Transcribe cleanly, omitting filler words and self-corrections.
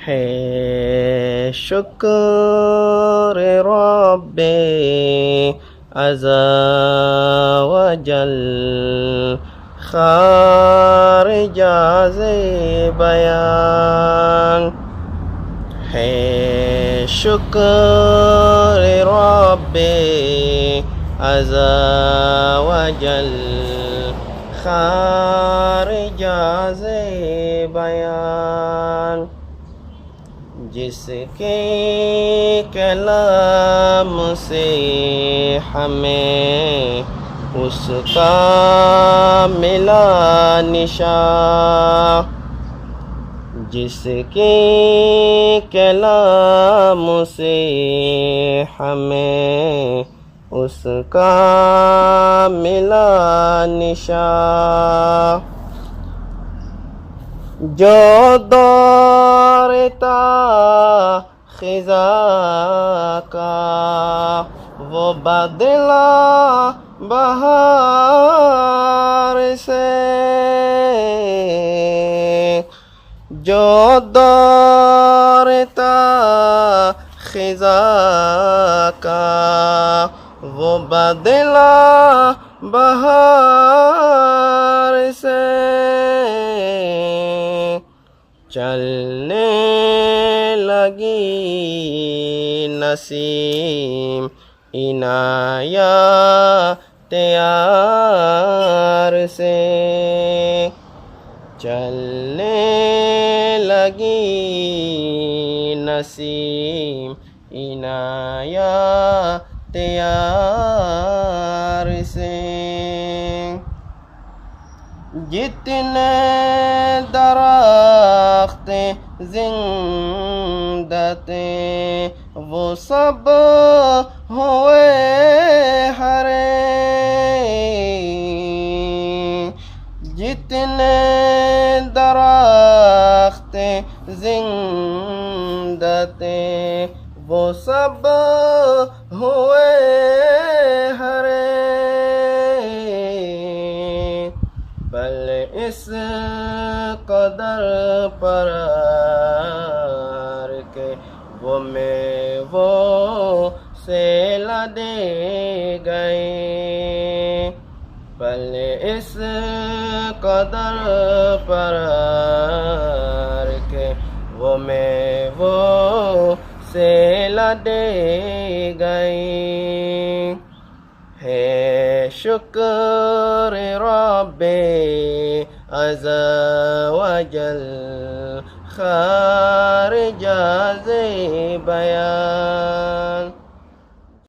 ہے شکر رب azwajal خارج از بیان ہے شکر رب azwajal خارج از بیان جس کے کلام سے ہمیں اس کا ملا نشاں جس کے کلام سے ہمیں اس کا ملا نشاں جو دور تا خزاں کا وہ بدلا بہار سے جو دور تا خزاں کا وہ بدلا بہار سے چلنے لگی نسیم عنایات یار سے چلنے لگی نسیم عنایات یار سے جتنے درخت زندہ تھے وہ سب ہوئے ہرے جتنے درخت زندہ تھے وہ سب ہوئے ہرے بل اس قدر پرار کے وہ وہ سے لدے گئے بل اس قدر پرار کے وہ سے لدے گئے ہے شکر رب azwajal خارج از بیان